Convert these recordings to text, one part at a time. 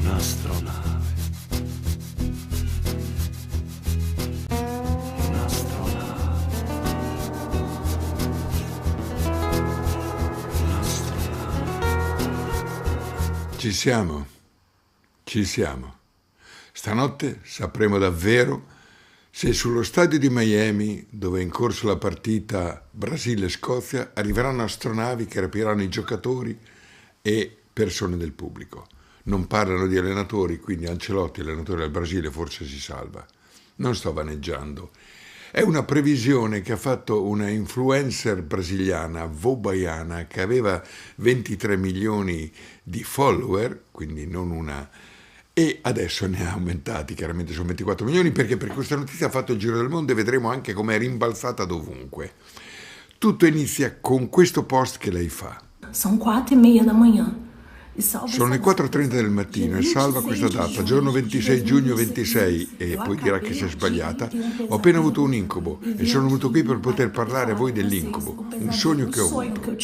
Un'astronave. Un'astronave. Ci siamo. Ci siamo. Stanotte sapremo davvero se sullo stadio di Miami, dove è in corso la partita Brasile-Scozia, arriveranno astronavi che rapiranno i giocatori e persone del pubblico. Non parlano di allenatori, quindi Ancelotti, allenatore del Brasile, forse si salva. Non sto vaneggiando. È una previsione che ha fatto una influencer brasiliana, Vobaiana, che aveva 23 milioni di follower, quindi non una... E adesso ne ha aumentati, chiaramente sono 24 milioni, perché per questa notizia ha fatto il giro del mondo e vedremo anche come è rimbalzata dovunque. Tutto inizia con questo post che lei fa. Sono 4:30 da manhã. Sono le 4:30 del mattino e salva questa data, giorno 26 giugno 26, e poi dirà che si è sbagliata. Ho appena avuto un incubo e sono venuto qui per poter parlare a voi dell'incubo, un sogno che ho avuto.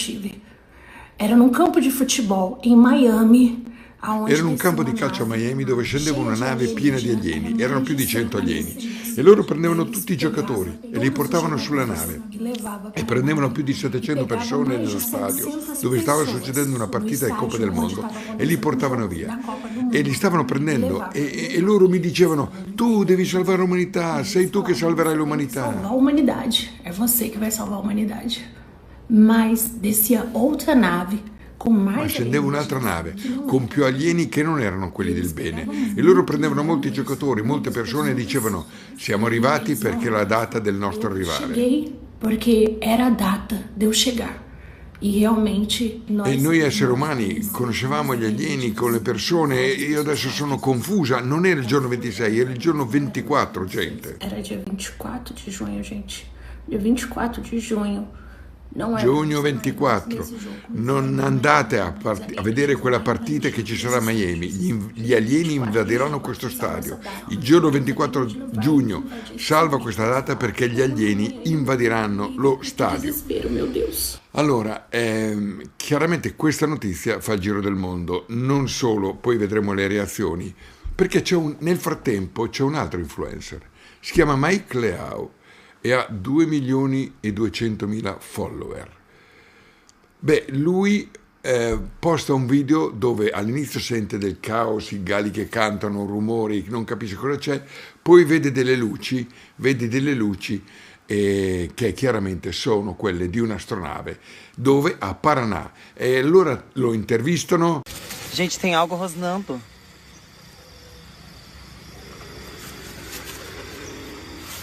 Era num campo di futebol in Miami. Era in un campo di calcio a Miami dove scendeva una nave piena di alieni, erano più di 100 alieni, e loro prendevano tutti i giocatori e li portavano sulla nave e prendevano più di 700 persone nello stadio dove stava succedendo una partita di Coppa del Mondo e li portavano via e li stavano prendendo e loro mi dicevano: tu devi salvare l'umanità, sei tu che salverai l'umanità. Salvar a humanidade, é você que vai salvar a humanidade. Mas descia outra nave. Ma scendeva un'altra nave con più alieni che non erano quelli del bene e loro prendevano molti giocatori, molte persone e dicevano: siamo arrivati perché è la data del nostro arrivare. Cheguei perché era a data de eu chegar. E realmente E noi esseri umani conoscevamo gli alieni con le persone e io adesso sono confusa. Non era il giorno 26, era il giorno 24, gente. Era dia 24 di giugno, gente. Dia 24 di giugno. Giugno 24, non andate a vedere quella partita che ci sarà a Miami, gli alieni invadiranno questo stadio. Il giorno 24 giugno salva questa data perché gli alieni invadiranno lo stadio. Allora, chiaramente questa notizia fa il giro del mondo, non solo, poi vedremo le reazioni, perché nel frattempo c'è un altro influencer, si chiama Mike Leao, e ha 2.200.000 follower. Beh, lui posta un video dove all'inizio sente del caos, i galli che cantano, rumori, non capisce cosa c'è, poi vede delle luci che chiaramente sono quelle di un'astronave, dove a Paraná. E allora lo intervistano. Gente, tem algo rosnando.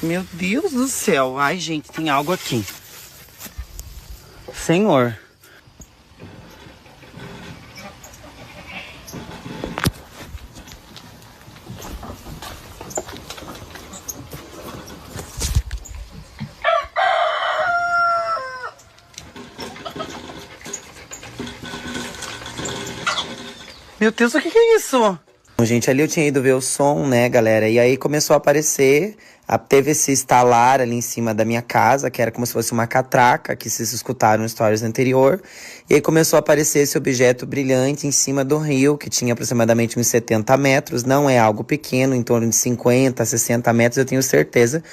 Meu Deus do céu. Ai, gente, tem algo aqui. Senhor. Meu Deus, o que é isso? Gente, ali eu tinha ido ver o som, né, galera? E aí começou a aparecer, teve esse estalar ali em cima da minha casa, que era como se fosse uma catraca, que vocês escutaram stories anterior. E aí começou a aparecer esse objeto brilhante em cima do rio, que tinha aproximadamente uns 70 metros. Não é algo pequeno, em torno de 50, 60 metros, eu tenho certeza.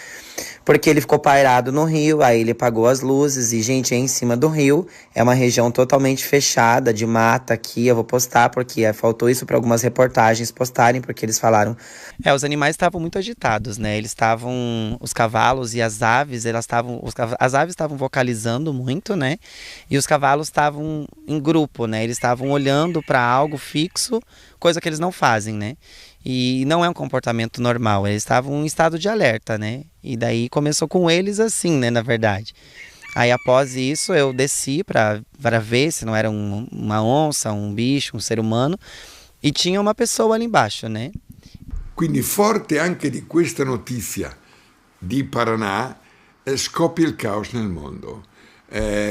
Porque ele ficou pairado no rio, aí ele apagou as luzes e, gente, é em cima do rio. É uma região totalmente fechada, de mata aqui. Eu vou postar porque faltou isso para algumas reportagens postarem, porque eles falaram... os animais estavam muito agitados, né? Eles estavam... Os cavalos e as aves, as aves estavam vocalizando muito, né? E os cavalos estavam em grupo, né? Eles estavam olhando para algo fixo, coisa que eles não fazem, né? E não é um comportamento normal, eles estavam em estado de alerta, né? E daí começou com eles assim, né, na verdade. Aí após isso eu desci para ver se não era uma onça, um bicho, um ser humano. E tinha uma pessoa ali embaixo, né? Quindi forte anche di questa notizia di Paraná scoppia il caos nel mondo.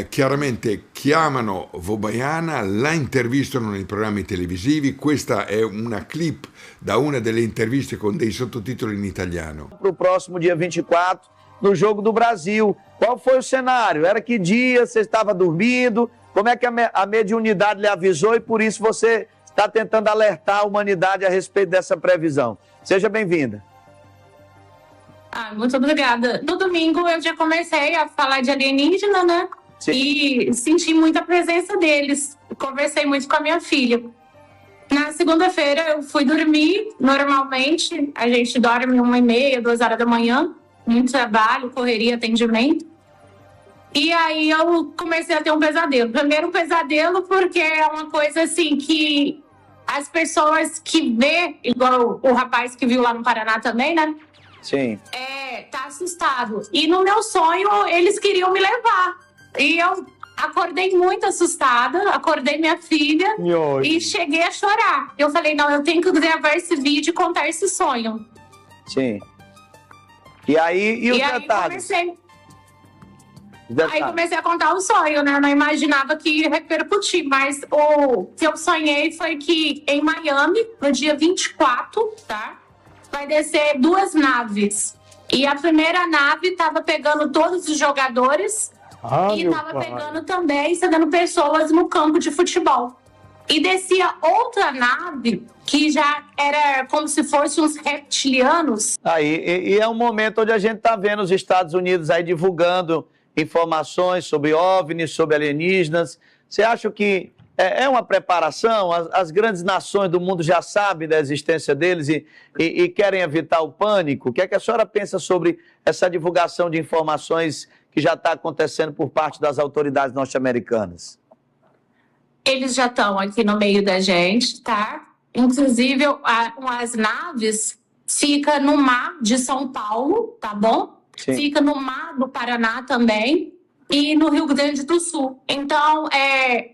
Chiaramente chiamano Vobaiana, la intervistano nei programmi televisivi. Questa è una clip da una delle interviste con dei sottotitoli in italiano. Para o próximo dia 24, no Jogo do Brasil. Qual foi o cenário? Era que dia? Você estava dormindo? Como é que a mediunidade lhe avisou e por isso você está tentando alertar a humanidade a respeito dessa previsão. Seja bem-vinda. Muito obrigada. No domingo eu já comecei a falar de alienígena, né? Sim. E senti muita presença deles. Conversei muito com a minha filha. Na segunda-feira eu fui dormir normalmente. A gente dorme 1h30, 2h da manhã. Muito trabalho, correria, atendimento. E aí eu comecei a ter um pesadelo. Primeiro um pesadelo porque é uma coisa assim que as pessoas que vê, igual o rapaz que viu lá no Paraná também, né? Sim. Tá assustado. E no meu sonho, eles queriam me levar. E eu acordei muito assustada, acordei minha filha e cheguei a chorar. Eu falei, não, eu tenho que gravar esse vídeo e contar esse sonho. Sim. E aí, os aí detalhes? Aí comecei a contar o sonho, né? Eu não imaginava que ia repercutir, mas o que eu sonhei foi que em Miami, no dia 24, tá? Vai descer 2 naves. E a primeira nave estava pegando todos os jogadores e estava pegando também, cedendo pessoas no campo de futebol. E descia outra nave que já era como se fossem uns reptilianos. E é um momento onde a gente está vendo os Estados Unidos aí divulgando informações sobre OVNIs, sobre alienígenas. Você acha que é uma preparação? As grandes nações do mundo já sabem da existência deles e querem evitar o pânico? O que é que a senhora pensa sobre essa divulgação de informações que já está acontecendo por parte das autoridades norte-americanas? Eles já estão aqui no meio da gente, tá? Inclusive, as naves ficam no mar de São Paulo, tá bom? Sim. Fica no mar do Paraná também e no Rio Grande do Sul. Então,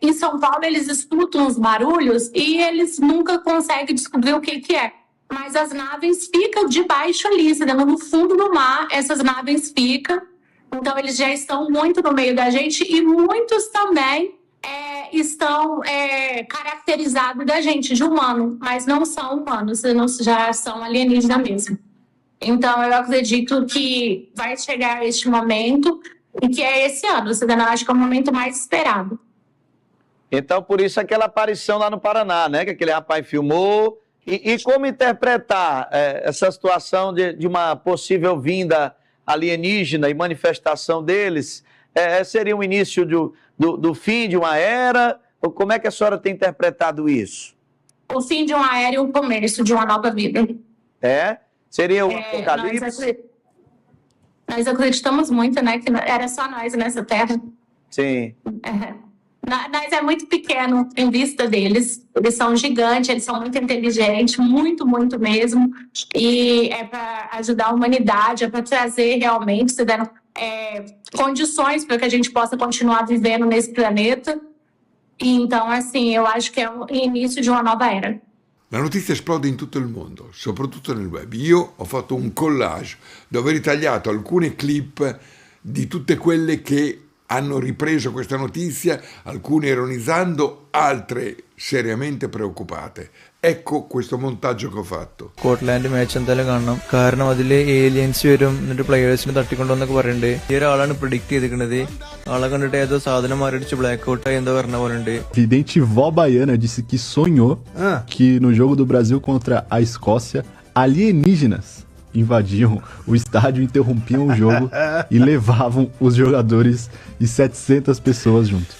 em São Paulo, eles escutam os barulhos e eles nunca conseguem descobrir o que é. Mas as naves ficam debaixo ali, no fundo do mar, essas naves ficam. Então, eles já estão muito no meio da gente e muitos também estão caracterizados da gente, de humano, mas não são humanos, já são alienígenas mesmo. Então, eu acredito que vai chegar este momento e que é esse ano. Eu acho que é o momento mais esperado. Então, por isso aquela aparição lá no Paraná, né? Que aquele rapaz filmou. E como interpretar essa situação de uma possível vinda alienígena e manifestação deles? Seria o início do fim de uma era? Ou como é que a senhora tem interpretado isso? O fim de uma era e o começo de uma nova vida. Seria o apocalipse? Nós acreditamos muito, né? Que era só nós nessa terra. Sim. Nós é muito pequeno em vista deles. Eles são gigantes, eles são muito inteligentes, muito, muito mesmo. E é para ajudar a humanidade, é para trazer realmente, condições para que a gente possa continuar vivendo nesse planeta. E então, assim, eu acho que é o início de uma nova era. La notizia esplode in tutto il mondo, soprattutto nel web. Io ho fatto un collage dove ho ritagliato alcune clip di tutte quelle che hanno ripreso questa notizia, alcune ironizzando, altre seriamente preoccupate. Ecco questo montaggio che ho fatto. Scotland match എന്തായാലും കാണണം. കാരണം അതിൽ ഏലിയൻസ് വരും, എന്നിട്ട് പ്ലെയേഴ്സിനെ തട്ടിക്കൊണ്ടുവന്നൊക്കെ പറയുന്നുണ്ട്. ഈ ഒരാളാണ് പ്രിഡിക്ട് ചെയ്തിരിക്കുന്നത്. ആളെ കണ്ടിട്ട് ഏതോ സാധനം മാറിടിച്ച് ബ്ലാക്ക് ഔട്ട് ആയി എന്തോ പറഞ്ഞ പോലെ ഉണ്ട്. Vidente Vó Baiana disse que sonhou que no jogo do Brasil contra a Escócia, alienígenas invadiam o estádio, interrompiam o jogo e levavam os jogadores e 700 pessoas junto.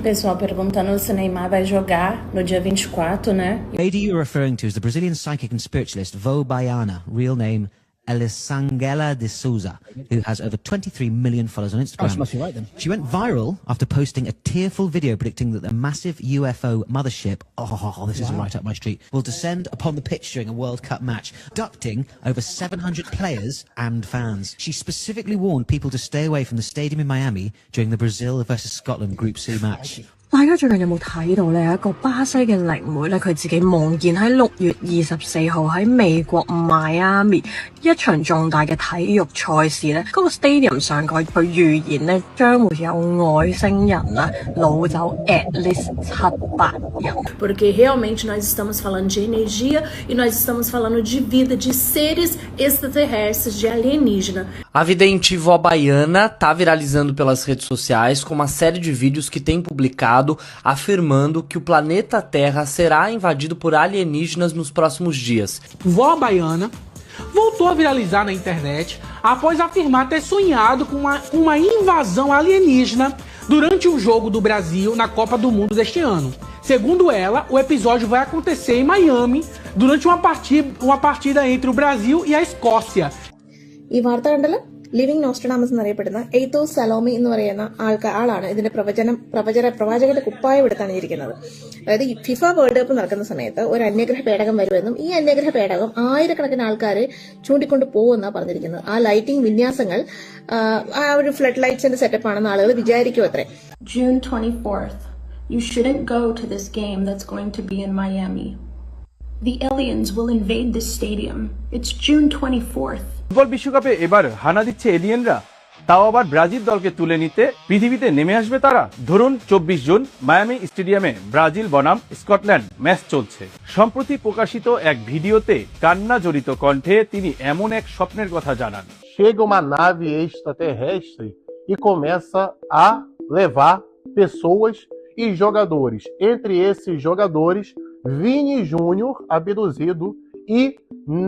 Pessoal perguntando se o Neymar vai jogar no dia 24, né? The lady you're referring to is the Brazilian psychic and spiritualist Vô Baiana, real name Elisangela de Souza, who has over 23 million followers on Instagram. Oh, she must be right then. She went viral after posting a tearful video predicting that the massive UFO mothership, this is right up my street, will descend upon the pitch during a World Cup match, abducting over 700 players and fans. She specifically warned people to stay away from the stadium in Miami during the Brazil versus Scotland Group C match. 大家最近有冇睇到呢？一個巴西嘅靈媒咧，佢自己夢見喺6月24號喺美國邁阿密一場重大嘅體育賽事咧，嗰個 stadium 上佢預言咧將會有外星人啊擄走 at least 7-8人。Porque realmente nós estamos falando de energia e nós estamos falando de vida, de seres extraterrestres, de alienígena. A vidente Vó Baiana tá viralizando pelas redes sociais com uma série de vídeos que tem publicado comunicado afirmando que o planeta Terra será invadido por alienígenas nos próximos dias. Vó baiana voltou a viralizar na internet após afirmar ter sonhado com uma invasão alienígena durante um jogo do Brasil na Copa do Mundo deste ano. Segundo ela, o episódio vai acontecer em Miami durante uma partida entre o Brasil e a Escócia. ഈ വാർത്ത കണ്ടല്ലോ living Nostradamus എന്നറിയപ്പെടുന്ന എയ്ത്തോസ് സലോമി എന്ന് പറയുന്ന ആളാണ് ഇതിന്റെ പ്രവാചകന്റെ കുപ്പായം എടുത്താണ് ഇരിക്കുന്നത്. അതായത് ഫിഫ വേൾഡ് കപ്പ് നടക്കുന്ന സമയത്ത് ഒരു അന്യഗ്രഹ പേടകം വരുമെന്നും ഈ അന്യഗ്രഹ പേടകം ആയിരക്കണക്കിന് ആൾക്കാരെ ചൂണ്ടിക്കൊണ്ട് പോകുമെന്നാണ് പറഞ്ഞിരിക്കുന്നത്. ആ ലൈറ്റിംഗ് വിന്യാസങ്ങൾ ആ ഒരു ഫ്ലഡ് ലൈറ്റ്സിന്റെ സെറ്റപ്പ് ആണെന്ന് ആളുകൾ വിചാരിക്കും അത്രേ. June 24th. You shouldn't go to this game that's going to be in Miami. The aliens will invade this stadium. It's June 24th. Football বিশ্বকাপে এবার হানা দিচ্ছে এলিয়েনরা, তাও আবার ব্রাজিল দলকে তুলে নিতে পৃথিবীতে নেমে আসবে তারা। ধরুন 24 জুন মায়ামি স্টেডিয়ামে ব্রাজিল বনাম স্কটল্যান্ড ম্যাচ চলছে। সম্প্রতি প্রকাশিত এক ভিডিওতে কান্না জড়িত কণ্ঠে তিনি এমন এক স্বপ্নের কথা জানান। Chega uma nave extraterrestre e começa a levar pessoas e jogadores. Entre esses jogadores, Vini Júnior abduzido e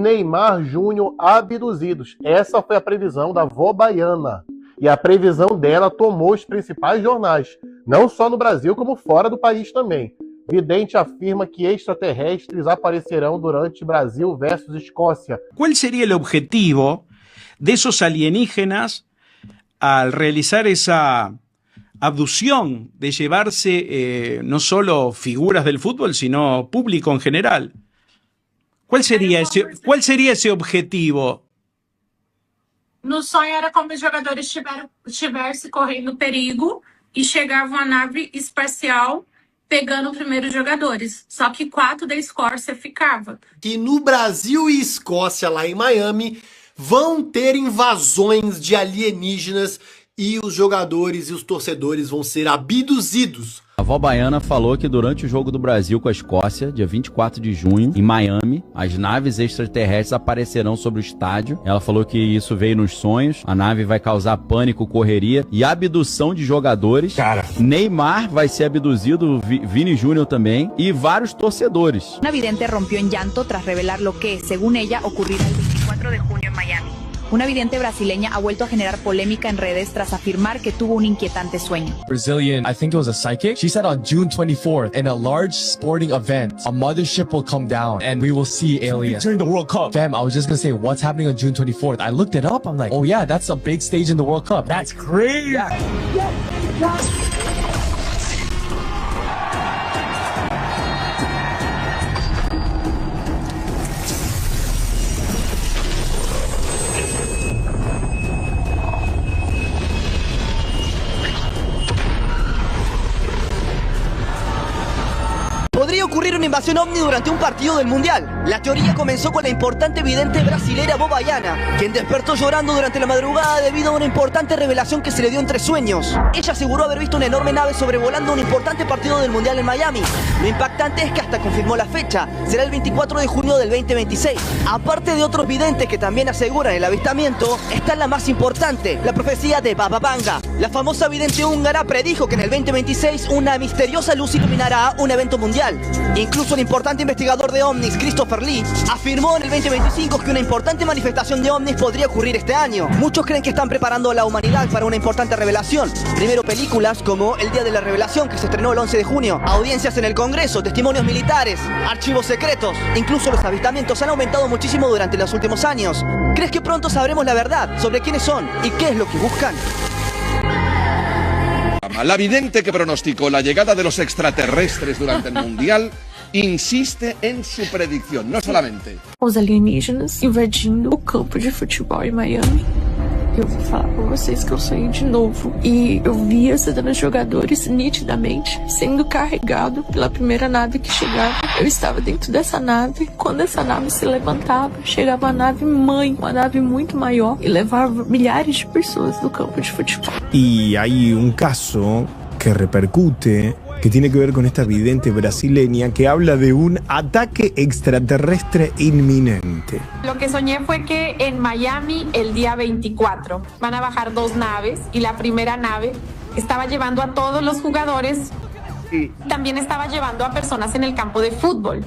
Neymar Júnior abduzidos. Essa foi a previsão da vó baiana. E a previsão dela tomou os principais jornais, não só no Brasil, como fora do país também. Vidente afirma que extraterrestres aparecerão durante Brasil versus Escócia. ¿Cuál sería el objetivo de esos alienígenas al realizar esa abducción de llevarse no solo figuras del fútbol, sino público en general? ¿Cuál sería ese objetivo? No sonho era como os jogadores estivessem correndo perigo e chegava uma nave espacial pegando os primeiros jogadores. Só que 4 da Escócia ficava. Que no Brasil e Escócia, lá em Miami, vão ter invasões de alienígenas e os jogadores e os torcedores vão ser abduzidos. A vó baiana falou que durante o jogo do Brasil com a Escócia, dia 24 de junho, em Miami, as naves extraterrestres aparecerão sobre o estádio. Ela falou que isso veio nos sonhos, a nave vai causar pânico, correria e abdução de jogadores. Cara. Neymar vai ser abduzido, Vini Júnior também, e vários torcedores. Una vidente rompió en llanto tras revelar lo que, según ella, ocurrirá el 24 de junio en Miami. Una vidente brasileña ha vuelto a generar polémica en redes tras afirmar que tuvo un inquietante sueño. Brazilian, I think it was a psychic. She said on June 24th, in a large sporting event, a mothership will come down and we will see aliens. During the World Cup. Fam, I was just gonna say, what's happening on June 24th? I looked it up. I'm like, oh yeah, that's a big stage in the World Cup. That's crazy. Yeah. Podría ocurrir una invasión ovni durante un partido del Mundial. La teoría comenzó con la importante vidente brasilera Vó Baiana, quien despertó llorando durante la madrugada debido a una importante revelación que se le dio entre sueños. Ella aseguró haber visto una enorme nave sobrevolando un importante partido del Mundial en Miami. Lo impactante es que hasta confirmó la fecha, será el 24 de junio del 2026. Aparte de otros videntes que también aseguran el avistamiento, está la más importante, la profecía de Baba Vanga. La famosa vidente húngara predijo que en el 2026 una misteriosa luz iluminará un evento mundial. Incluso un importante investigador de ovnis, Christopher Lee, afirmó en el 2025 que una importante manifestación de ovnis podría ocurrir este año. Muchos creen que están preparando a la humanidad para una importante revelación. Primero películas como El Día de la Revelación, que se estrenó el 11 de junio, audiencias en el Congreso, testimonios militares, archivos secretos. Incluso los avistamientos han aumentado muchísimo durante los últimos años. ¿Crees que pronto sabremos la verdad sobre quiénes son y qué es lo que buscan? La vidente que pronosticó la llegada de los extraterrestres durante el Mundial insiste en su predicción, no solamente. Os alienígenas invadindo o campo de futebol em Miami. Eu vou falar pra vocês que eu sonhei de novo. E eu via esses jogadores nitidamente sendo carregados pela primeira nave que chegava. Eu estava dentro dessa nave. Quando essa nave se levantava, chegava a nave mãe, uma nave muito maior, e levava milhares de pessoas do campo de futebol. Y hay un caso que repercute, que tiene que ver con esta vidente brasileña que habla de un ataque extraterrestre inminente. Lo que soñé fue que en Miami el día 24 van a bajar 2 naves y la primera nave estaba llevando a todos los jugadores También estaba llevando a personas en el campo de fútbol.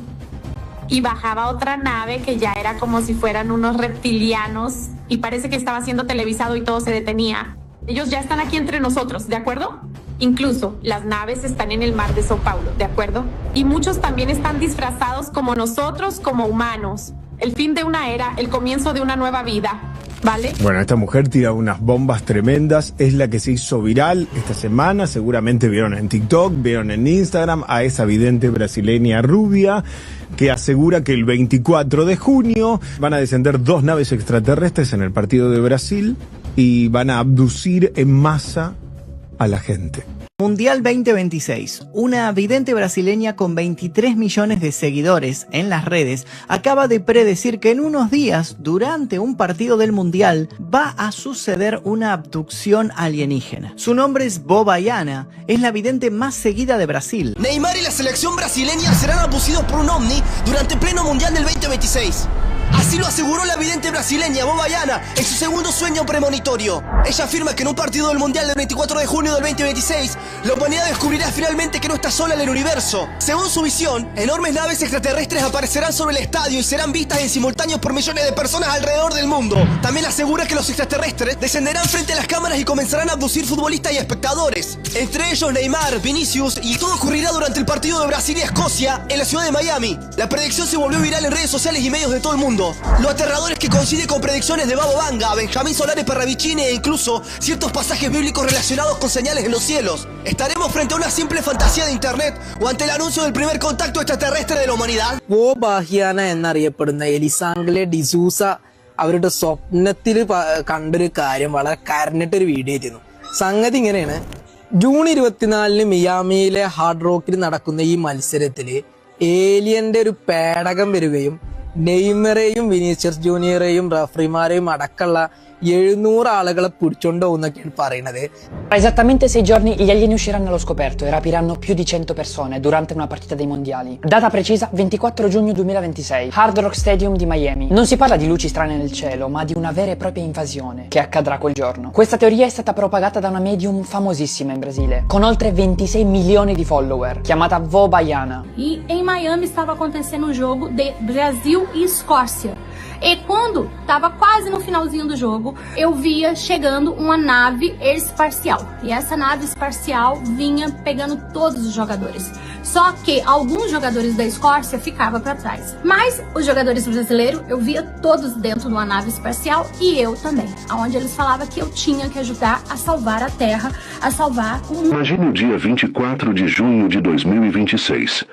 Y bajaba otra nave que ya era como si fueran unos reptilianos y parece que estaba siendo televisado y todo se detenía. Ellos ya están aquí entre nosotros, ¿de acuerdo? Incluso las naves están en el mar de Sao Paulo, ¿de acuerdo? Y muchos también están disfrazados como nosotros, como humanos. El fin de una era, el comienzo de una nueva vida, ¿vale? Bueno, esta mujer tira unas bombas tremendas, es la que se hizo viral esta semana, seguramente vieron en TikTok, vieron en Instagram a esa vidente brasileña rubia que asegura que el 24 de junio van a descender 2 naves extraterrestres en el partido de Brasil y van a abducir en masa a la gente. Mundial 2026. Una vidente brasileña con 23 millones de seguidores en las redes acaba de predecir que en unos días, durante un partido del Mundial, va a suceder una abducción alienígena. Su nombre es Bobayana, es la vidente más seguida de Brasil. Neymar y la selección brasileña serán abducidos por un ovni durante pleno Mundial del 2026. Así lo aseguró la vidente brasileña Bobayana en su segundo sueño premonitorio. Ella afirma que en un partido del Mundial del 24 de junio del 2026, la humanidad descubrirá finalmente que no está sola en el universo. Según su visión, enormes naves extraterrestres aparecerán sobre el estadio y serán vistas en simultáneo por millones de personas alrededor del mundo. También asegura que los extraterrestres descenderán frente a las cámaras y comenzarán a abducir futbolistas y espectadores. Entre ellos Neymar, Vinicius, y todo ocurrirá durante el partido de Brasil y Escocia en la ciudad de Miami. La predicción se volvió viral en redes sociales y medios de todo el mundo. Lo aterrador es que coincide con predicciones de Babo Vanga, Benjamín Solari Parravicini e incluso ciertos pasajes bíblicos relacionados con señales en los cielos. ¿Estaremos frente a una simple fantasía de internet o ante el anuncio del primer contacto extraterrestre de la humanidad? ബോബാഹിയാന എന്നറിയപ്പെടുന്ന എലിസാംഗ്ലെ ഡിസൂസ അവരുടെ സ്വപ്നത്തിൽ കണ്ടൊരു കാര്യം വളരെ കരഞ്ഞിട്ടൊരു വീഡിയോ ആയിരുന്നു. സംഗതി ഇങ്ങനെയാണ്. ജൂൺ 24 മിയാമിയിലെ ഹാർഡ് റോക്കിൽ നടക്കുന്ന ഈ മത്സരത്തിൽ ഏലിയന്റെ ഒരു പേടകം വരികയും നെയ്മറേയും വിനീഷ്യസ് ജൂനിയറേയും റഫറിമാരെയും അടക്കമുള്ള 700 ആളുകളെ പിടിച്ചോണ്ട് പോകുന്നൊക്കെയാണ് പറയുന്നത്. Tra esattamente 6 giorni gli alieni usciranno allo scoperto e rapiranno più di 100 persone durante una partita dei mondiali. Data precisa 24 giugno 2026, Hard Rock Stadium di Miami. Non si parla di luci strane nel cielo, ma di una vera e propria invasione che accadrà quel giorno. Questa teoria è stata propagata da una medium famosissima in Brasile, con oltre 26 milioni di follower, chiamata Bobayana. E em Miami estava acontecendo um jogo de Brasil e Escócia. E quando estava quase no finalzinho do jogo, eu via chegando uma nave espacial. E essa nave espacial vinha pegando todos os jogadores. Só que alguns jogadores da Escócia ficavam para trás. Mas os jogadores brasileiros, eu via todos dentro de uma nave espacial e eu também. Onde eles falavam que eu tinha que ajudar a salvar a Terra, a salvar o mundo. Imagine o dia 24 de junho de 2026.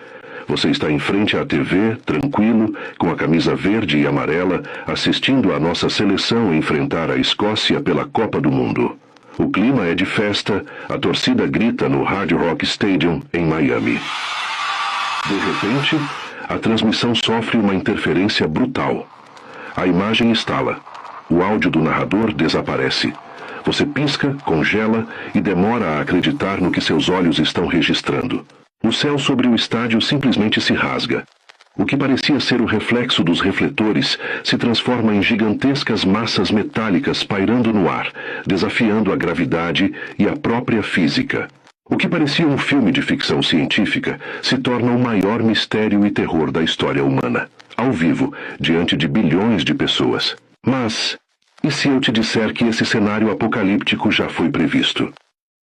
Você está em frente à TV, tranquilo, com a camisa verde e amarela, assistindo a nossa seleção enfrentar a Escócia pela Copa do Mundo. O clima é de festa, a torcida grita no Hard Rock Stadium, em Miami. De repente, a transmissão sofre uma interferência brutal. A imagem estala. O áudio do narrador desaparece. Você pisca, congela e demora a acreditar no que seus olhos estão registrando. O céu sobre o estádio simplesmente se rasga. O que parecia ser o reflexo dos refletores se transforma em gigantescas massas metálicas pairando no ar, desafiando a gravidade e a própria física. O que parecia um filme de ficção científica se torna o maior mistério e terror da história humana, ao vivo, diante de bilhões de pessoas. Mas, e se eu te disser que esse cenário apocalíptico já foi previsto?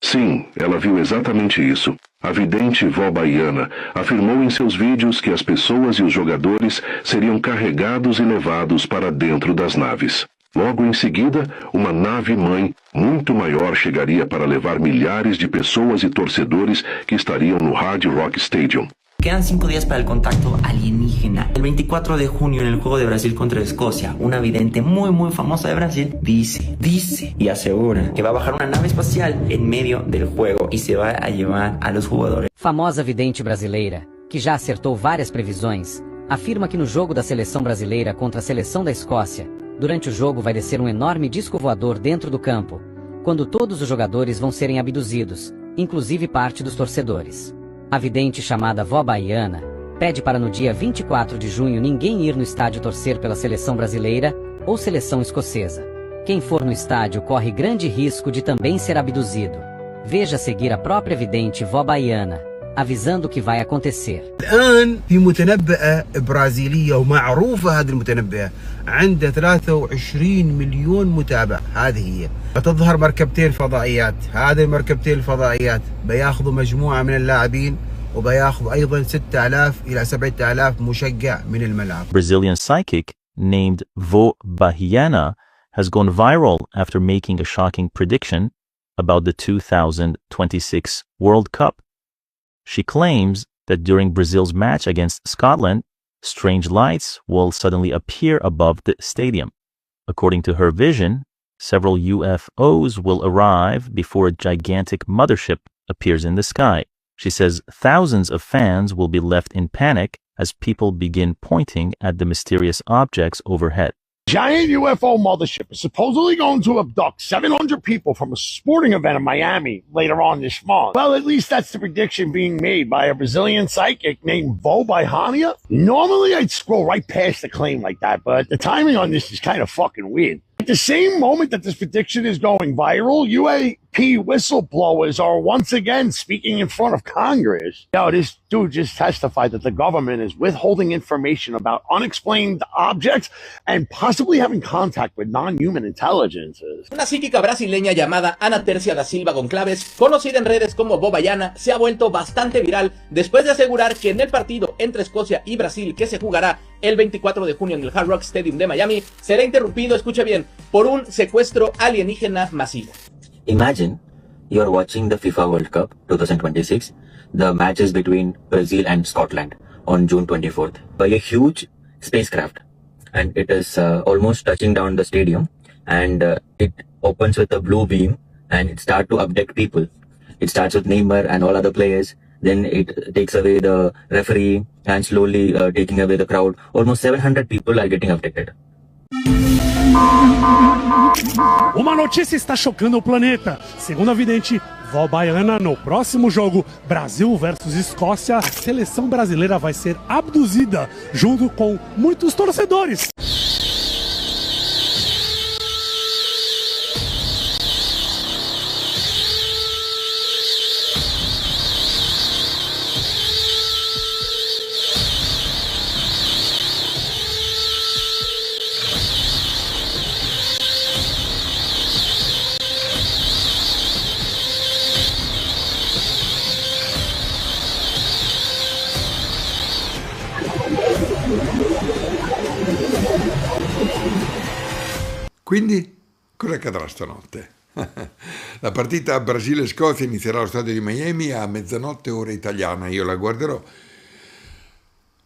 Sim, ela viu exatamente isso. A vidente Bobayana afirmou em seus vídeos que as pessoas e os jogadores seriam carregados e levados para dentro das naves. Logo em seguida, uma nave-mãe muito maior chegaria para levar milhares de pessoas e torcedores que estariam no Hard Rock Stadium. Quedan 5 días para el contacto alienígena. El 24 de junio en el juego de Brasil contra Escocia, una vidente muy famosa de Brasil dice y asegura que va a bajar una nave espacial en medio del juego y se va a llevar a los jugadores. Famosa vidente brasileira, que já acertou várias previsões, afirma que no jogo da seleção brasileira contra a seleção da Escócia, durante o jogo vai descer um enorme disco voador dentro do campo, quando todos os jogadores vão serem abduzidos, inclusive parte dos torcedores. A vidente chamada Bobayana pede para no dia 24 de junho ninguém ir no estádio torcer pela seleção brasileira ou seleção escocesa. Quem for no estádio corre grande risco de também ser abduzido. Veja a seguir a própria vidente Bobayana avisando o que vai acontecer. الآن في متنبئة برازيلية ومعروفة هذه المتنبئة عندها 23 مليون متابع. هذه هي فتظهر مركبتين فضائيات. هذه المركبتين الفضائيات بياخذوا مجموعة من اللاعبين وبياخذوا أيضا 6000 إلى 7000 مشجع من الملعب. Brazilian psychic named Vô Bahiana has gone viral after making a shocking prediction about the 2026 World Cup. She claims that during Brazil's match against Scotland, strange lights will suddenly appear above the stadium. According to her vision, several UFOs will arrive before a gigantic mothership appears in the sky. She says thousands of fans will be left in panic as people begin pointing at the mysterious objects overhead. Giant UFO mothership is supposedly going to abduct 700 people from a sporting event in Miami later on this month. Well, at least that's the prediction being made by a Brazilian psychic named Vô Bahiana. Normally, I'd scroll right past a claim like that, but the timing on this is kind of fucking weird. At the same moment that this prediction is going viral, UAP whistleblowers are once again speaking in front of Congress. Yo, this dude just testified that the government is withholding information about unexplained objects and possibly having contact with non-human intelligences. Una psíquica brasileña llamada Ana Tercia da Silva Goncalves, conocida en redes como Vô Bahiana, se ha vuelto bastante viral después de asegurar que en el partido entre Escocia y Brasil que se jugará el 24 de junio en el Hard Rock Stadium de Miami, será interrumpido, escuche bien, por un secuestro alienígena masivo. Imagine you're watching the FIFA World Cup 2026. The match is between Brazil and Scotland on June 24th by a huge spacecraft, and it is almost touching down the stadium, and it opens with a blue beam and it starts to abduct people. It starts with Neymar and all other players. Then it takes away the referee and slowly taking away the crowd. Almost 700 people are getting abducted. Uma notícia está chocando o planeta. Segundo a vidente Vô Bahiana, no próximo jogo Brasil versus Escócia, a seleção brasileira vai ser abduzida junto com muitos torcedores. Quindi, cosa accadrà stanotte? La partita Brasile-Scozia inizierà allo stadio di Miami a mezzanotte ora italiana. Io la guarderò.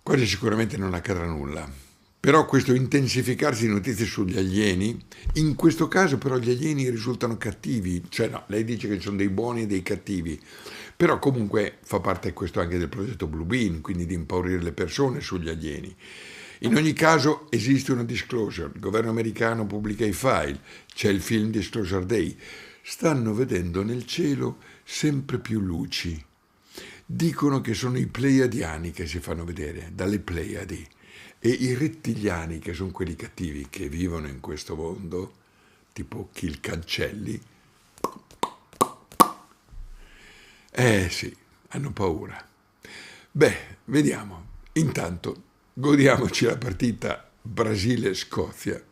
Quasi sicuramente non accadrà nulla. Però questo intensificarsi di notizie sugli alieni, in questo caso però gli alieni risultano cattivi. Cioè no, lei dice che ci sono dei buoni e dei cattivi. Però comunque fa parte questo anche del progetto Blue Beam, quindi di impaurire le persone sugli alieni. In ogni caso esiste una disclosure, il governo americano pubblica i file, c'è il film Disclosure Day, stanno vedendo nel cielo sempre più luci. Dicono che sono i pleiadiani che si fanno vedere, dalle Pleiadi, e i rettiliani, che sono quelli cattivi che vivono in questo mondo, tipo Kill Cancelli. Sì, hanno paura. Beh, vediamo. Intanto godiamoci la partita Brasile-Scozia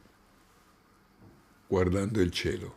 guardando il cielo.